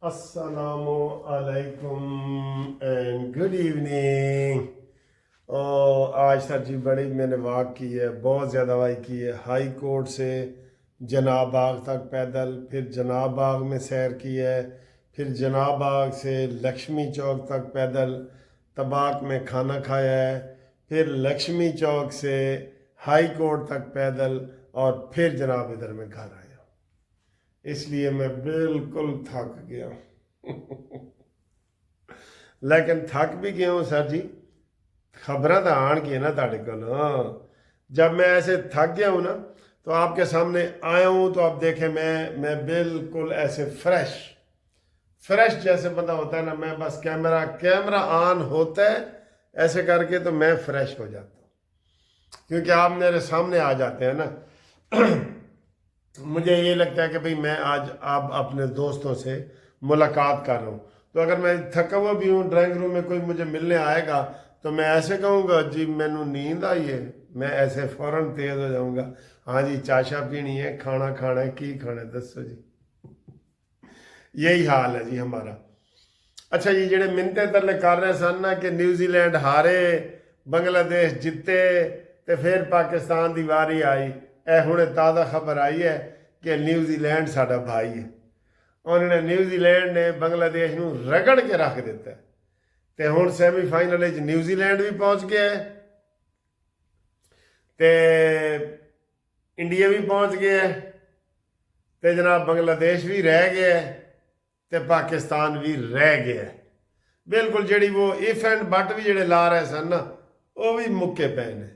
السلام علیکم and good evening. آج سر جی بڑی میں نے واک کی ہے، بہت زیادہ واک کی ہے۔ ہائی کورٹ سے جناب باغ تک پیدل، پھر جناب باغ میں سیر کی ہے، پھر جناب باغ سے لکشمی چوک تک پیدل، طباق میں کھانا کھایا ہے، پھر لکشمی چوک سے ہائی کورٹ تک پیدل، اور پھر جناب ادھر میں گھر آیا۔ اس لیے میں بالکل تھک گیا لیکن تھک بھی گیا ہوں سر جی، خبریں تو آن گیا نا تاڑے کو نا۔ جب میں ایسے تھک گیا ہوں نا تو آپ کے سامنے آیا ہوں تو آپ دیکھیں میں بالکل ایسے فریش جیسے بندہ ہوتا ہے نا، میں بس کیمرہ آن ہوتا ہے ایسے کر کے تو میں فریش ہو جاتا ہوں، کیونکہ آپ میرے سامنے آ جاتے ہیں نا۔ مجھے یہ لگتا ہے کہ بھئی میں آج آپ اپنے دوستوں سے ملاقات کر رہا ہوں، تو اگر میں تھکا ہوا بھی ہوں، ڈرائنگ روم میں کوئی مجھے ملنے آئے گا تو میں ایسے کہوں گا جی مینوں نیند آئی ہے، میں ایسے فوراً تیز ہو جاؤں گا، ہاں جی چاشا پینی ہے، کھانا کھانا ہے، کی کھانا ہے دسو جی۔ یہی حال ہے جی ہمارا۔ اچھا جی، جڑے منتے ترلے کر رہے سن نا کہ نیوزی لینڈ ہارے، بنگلہ دیش جیتے تے پھر پاکستان دی واری آئی، اے ہنے تازہ خبر آئی ہے کہ نیوزی لینڈ ساڈا بھائی ہے، انہوں نے نیوزی لینڈ نے بنگلہ دیش نو رگڑ کے رکھ دیتا ہے، تے ہن سیمی فائنل وچ نیوزی لینڈ بھی پہنچ گیا ہے تے انڈیا بھی پہنچ گیا ہے تے جناب بنگلہ دیش بھی رہ گیا ہے تے پاکستان بھی رہ گیا ہے۔ بالکل جڑی وہ ایف اینڈ بٹ بھی جڑے لا رہے سن نا وہ بھی مکے پے نے،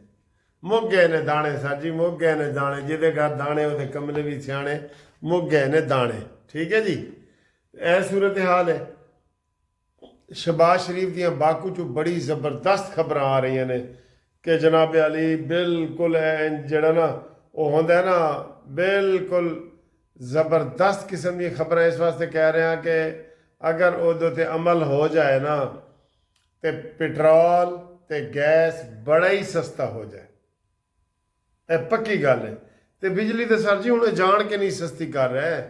مک گئے نے دانے سر جی، مک گئے نے دانے، جہدے گھر دانے وہ کملے بھی سیانے، مک گئے نے دانے، ٹھیک ہے جی۔ اے صورتحال ہے۔ شہباز شریف دیاں باکو چو بڑی زبردست خبر آ رہی ہیں کہ جناب علی بالکل جڑا نا وہ ہوندا ہے نا بالکل زبردست قسم دی خبریں اس واسطے کہہ رہے ہیں کہ اگر وہ تے عمل ہو جائے نا تے پٹرول تے گیس بڑا ہی سستا ہو جائے، اے پکی گل ہے۔ تے بجلی تے سر جی ہن جان کے نہیں سستی کر رہے،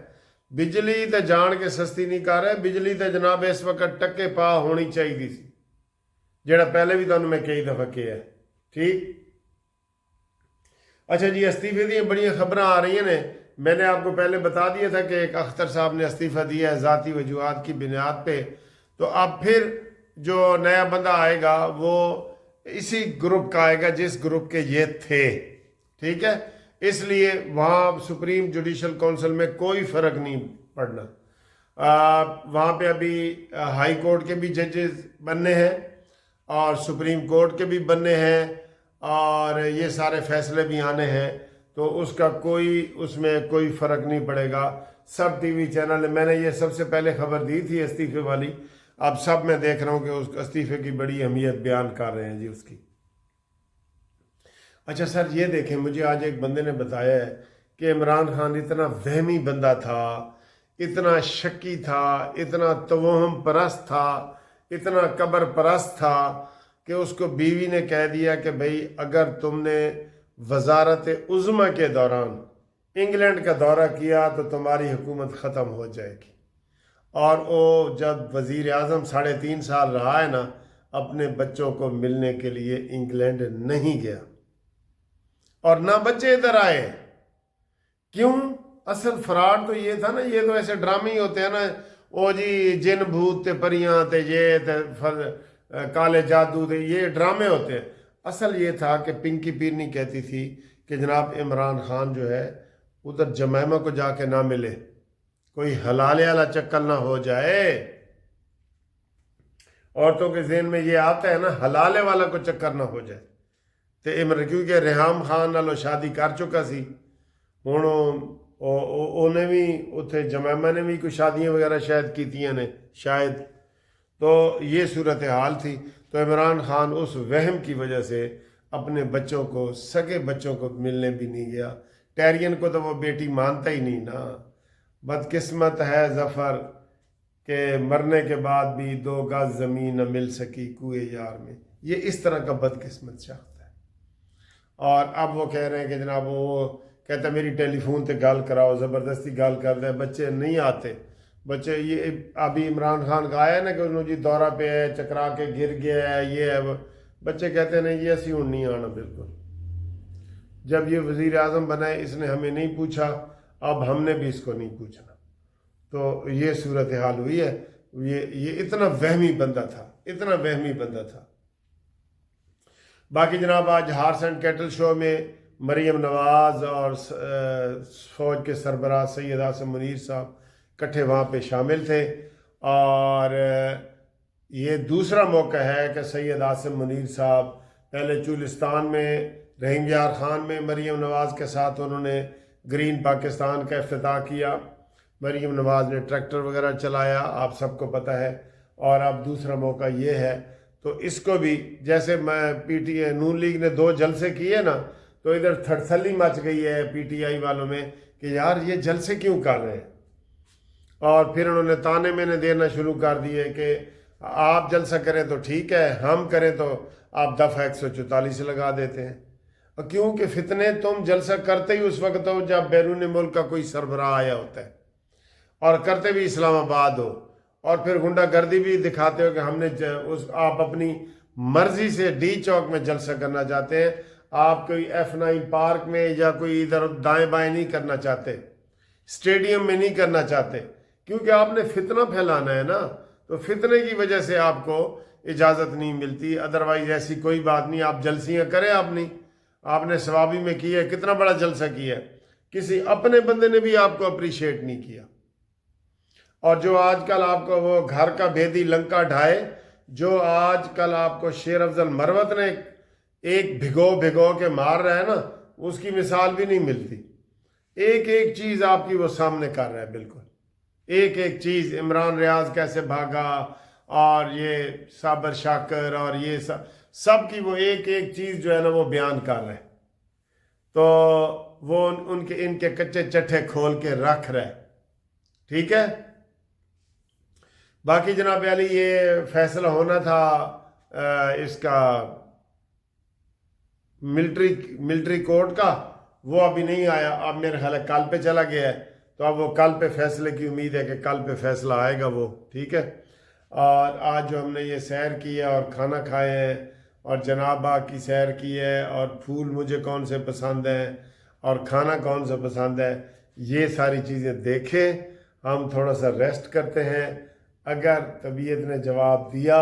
بجلی تے جان کے سستی نہیں کر رہے، بجلی تے جناب اس وقت ٹکے پا ہونی چاہیے سی، جڑا پہلے بھی تمہیں میں کئی دفعہ کہا ہے، ٹھیک۔ اچھا جی، استعفے دیا بڑی خبریں آ رہی ہیں، میں نے آپ کو پہلے بتا دیا تھا کہ ایک اختر صاحب نے استعفیٰ دیا ہے ذاتی وجوہات کی بنیاد پہ، تو اب پھر جو نیا بندہ آئے گا وہ اسی گروپ کا آئے گا جس گروپ کے یہ تھے، ٹھیک ہے۔ اس لیے وہاں سپریم جوڈیشل کونسل میں کوئی فرق نہیں پڑنا، وہاں پہ ابھی ہائی کورٹ کے بھی ججز بننے ہیں اور سپریم کورٹ کے بھی بننے ہیں اور یہ سارے فیصلے بھی آنے ہیں، تو اس کا اس میں کوئی فرق نہیں پڑے گا۔ سب ٹی وی چینل، میں نے یہ سب سے پہلے خبر دی تھی استعفے والی، اب سب میں دیکھ رہا ہوں کہ اس استعفے کی بڑی اہمیت بیان کر رہے ہیں جی اس کی۔ اچھا سر یہ دیکھیں، مجھے آج ایک بندے نے بتایا ہے کہ عمران خان اتنا وہمی بندہ تھا، اتنا شکی تھا، اتنا توہم پرست تھا، اتنا قبر پرست تھا کہ اس کو بیوی نے کہہ دیا کہ بھئی اگر تم نے وزارت عظمیٰ کے دوران انگلینڈ کا دورہ کیا تو تمہاری حکومت ختم ہو جائے گی، اور وہ جب وزیر اعظم 3.5 سال رہا ہے نا اپنے بچوں کو ملنے کے لیے انگلینڈ نہیں گیا، اور نہ بچے ادھر آئے۔ کیوں؟ اصل فراڈ تو یہ تھا نا، یہ تو ایسے ڈرامے ہی ہوتے ہیں نا، او جی جن بھوت تے پریاں تے یہ تے کالے جادو تے یہ ڈرامے ہوتے ہیں۔ اصل یہ تھا کہ پنکی پیرنی کہتی تھی کہ جناب عمران خان جو ہے ادھر جمائمہ کو جا کے نہ ملے، کوئی حلالے والا چکر نہ ہو جائے۔ عورتوں کے ذہن میں یہ آتا ہے نا حلالے والا کو چکر نہ ہو جائے، کیونکہ ریحام خان نالوں شادی کر چکا سی، ہوں انہیں بھی اتنے جمائمہ نے بھی کوئی شادیاں وغیرہ شاید کیتیاں نے شاید، تو یہ صورتحال تھی۔ تو عمران خان اس وہم کی وجہ سے اپنے بچوں کو، سگے بچوں کو ملنے بھی نہیں گیا۔ ٹیرین کو تو وہ بیٹی مانتا ہی نہیں نا۔ بدقسمت ہے ظفر کہ مرنے کے بعد بھی 2 گز زمین نہ مل سکی کوئے یار میں، یہ اس طرح کا بدقسمت شخص ہے۔ اور اب وہ کہہ رہے ہیں کہ جناب وہ کہتا ہے میری ٹیلی فون تے گل کراؤ، زبردستی گل کر دے، بچے نہیں آتے۔ بچے یہ ابھی عمران خان کا آیا نا کہ انہوں جی دورہ پہ ہے چکرا کے گر گیا ہے یہ ہے وہ، بچے کہتے ہیں نہیں یہ اسی ہوں نہیں آنا بالکل. جب یہ وزیر اعظم بنا ہے اس نے ہمیں نہیں پوچھا، اب ہم نے بھی اس کو نہیں پوچھنا. تو یہ صورتحال ہوئی ہے. یہ اتنا وہمی بندہ تھا، اتنا وہمی بندہ تھا. باقی جناب آج ہارس اینڈ کیٹل شو میں مریم نواز اور فوج کے سربراہ سید عاصم منیر صاحب کٹھے وہاں پہ شامل تھے، اور یہ دوسرا موقع ہے کہ سید عاصم منیر صاحب پہلے چولستان میں رحیم یار خان میں مریم نواز کے ساتھ انہوں نے گرین پاکستان کا افتتاح کیا. مریم نواز نے ٹریکٹر وغیرہ چلایا، آپ سب کو پتہ ہے. اور اب دوسرا موقع یہ ہے تو اس کو بھی جیسے میں P T I known league نے 2 جلسے کیے نا، تو ادھر تھڑتھلی مچ گئی ہے پی ٹی آئی والوں میں کہ یار یہ جلسے کیوں کر رہے ہیں. اور پھر انہوں نے تانے میں نے دینا شروع کر دیے کہ آپ جلسہ کریں تو ٹھیک ہے، ہم کریں تو آپ دفعہ 144 لگا دیتے ہیں. کیونکہ فتنے تم جلسہ کرتے ہی اس وقت ہو جب بیرون ملک کا کوئی سربراہ آیا ہوتا ہے، اور کرتے بھی اسلام آباد ہو، اور پھر غنڈہ گردی بھی دکھاتے ہو کہ ہم نے آپ اپنی مرضی سے ڈی چوک میں جلسہ کرنا چاہتے ہیں، آپ کوئی F9 پارک میں یا کوئی ادھر دائیں بائیں نہیں کرنا چاہتے، اسٹیڈیم میں نہیں کرنا چاہتے، کیونکہ آپ نے فتنہ پھیلانا ہے نا. تو فتنے کی وجہ سے آپ کو اجازت نہیں ملتی، ادروائز ایسی کوئی بات نہیں. آپ جلسیاں کریں، آپ نے ثوابی میں کیا ہے، کتنا بڑا جلسہ کیا ہے، کسی اپنے بندے نے بھی آپ کو اپریشیٹ نہیں کیا. اور جو آج کل آپ کو وہ گھر کا بھیدی لنکا ڈھائے، جو آج کل آپ کو شیر افضل مروت نے ایک بھگو کے مار رہا ہے نا، اس کی مثال بھی نہیں ملتی. ایک ایک چیز آپ کی وہ سامنے کر رہا ہے، بالکل ایک ایک چیز. عمران ریاض کیسے بھاگا، اور یہ صابر شاکر، اور یہ سب کی وہ ایک ایک چیز جو ہے نا وہ بیان کر رہے ہیں. تو وہ ان کے کچے چٹھے کھول کے رکھ رہے. ٹھیک ہے. باقی جناب علی یہ فیصلہ ہونا تھا اس کا ملٹری کورٹ کا، وہ ابھی نہیں آیا. اب میرے خیال ہے کل پہ چلا گیا ہے، تو اب وہ کل پہ فیصلے کی امید ہے کہ کل پہ فیصلہ آئے گا وہ. ٹھیک ہے. اور آج جو ہم نے یہ سیر کی ہے اور کھانا کھائے ہیں اور جناب باغ کی سیر کی ہے، اور پھول مجھے کون سے پسند ہیں اور کھانا کون سا پسند ہے، یہ ساری چیزیں دیکھیں. ہم تھوڑا سا ریسٹ کرتے ہیں. اگر طبیعت نے جواب دیا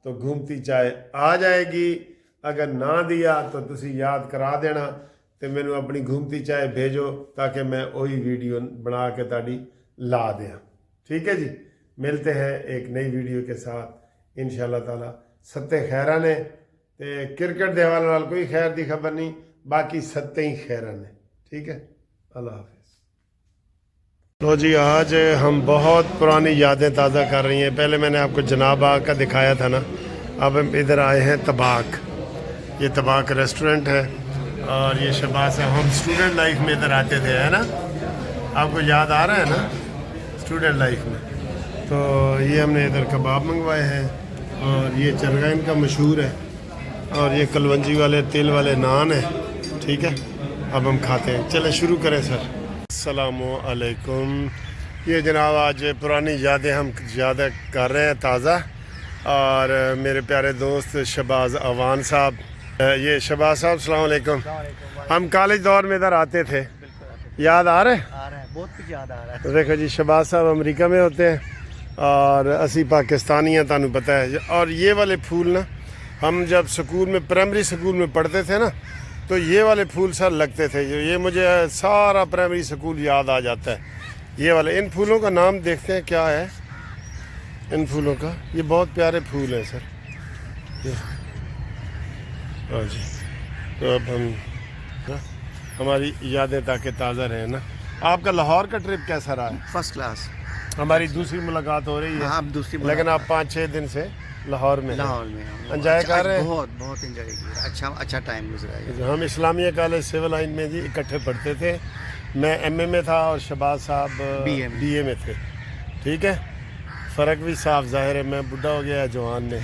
تو گھومتی چائے آ جائے گی، اگر نہ دیا تو تسی یاد کرا دینا تو مینو اپنی گھومتی چائے بھیجو تاکہ میں وہی ویڈیو بنا کے تاڑی لا دیا. ٹھیک ہے جی. ملتے ہیں ایک نئی ویڈیو کے ساتھ انشاءاللہ تعالی. ستے خیرہ نے تے کرکٹ دے حوالے نال کوئی خیر دی خبر نہیں، باقی ستے ہی خیرہ نے. ٹھیک ہے. اللہ حافظ. لو جی، آج ہم بہت پرانی یادیں تازہ کر رہی ہیں. پہلے میں نے آپ کو جناب آگ کا دکھایا تھا نا، اب ہم ادھر آئے ہیں تباک. یہ تباک ریسٹورنٹ ہے، اور یہ شہباز صاحب ہم اسٹوڈنٹ لائف میں ادھر آتے تھے، ہے نا؟ آپ کو یاد آ رہا ہے نا اسٹوڈنٹ لائف میں؟ تو یہ ہم نے ادھر کباب منگوائے ہیں، اور یہ چرگا ان کا مشہور ہے، اور یہ کلونجی والے تیل والے نان ہیں. ٹھیک ہے. اب ہم کھاتے ہیں. چلیں شروع کریں سر. السلام علیکم. یہ جناب آج پرانی یادیں ہم یادیں کر رہے ہیں تازہ، اور میرے پیارے دوست شہباز اوان صاحب. یہ شہباز صاحب السلام علیکم. ہم کالج دور میں ادھر آتے تھے، یاد آ رہے ہیں؟ بہت کچھ یاد آ رہا ہے. دیکھو جی، شہباز صاحب امریکہ میں ہوتے ہیں اور اسی پاکستانی ہیں، تانوں پتہ ہے. اور یہ والے پھول نا، ہم جب سکول میں پرائمری سکول میں پڑھتے تھے نا، تو یہ والے پھول سر لگتے تھے. یہ مجھے سارا پرائمری سکول یاد آ جاتا ہے. یہ والے ان پھولوں کا نام دیکھتے ہیں کیا ہے ان پھولوں کا. یہ بہت پیارے پھول ہیں سر. ہاں جی. تو اب ہماری یادیں تاکہ تازہ رہیں نا. آپ کا لاہور کا ٹرپ کیسا رہا ہے؟ First class. ہماری دوسری ملاقات ہو رہی ہے. ہاں دوسری، لیکن آپ 5-6 دن سے لاہور میں انجوائے کر رہے ہیں. بہت انجوائے کیا. اچھا ٹائم گزرا ہے. ہم اسلامیہ کالج سول لائن میں جی اکٹھے پڑھتے تھے. میں ایم اے میں تھا اور شہباز صاحب بی اے میں تھے. ٹھیک ہے. فرق بھی صاف ظاہر ہے، میں بڈھا ہو گیا جوان نے.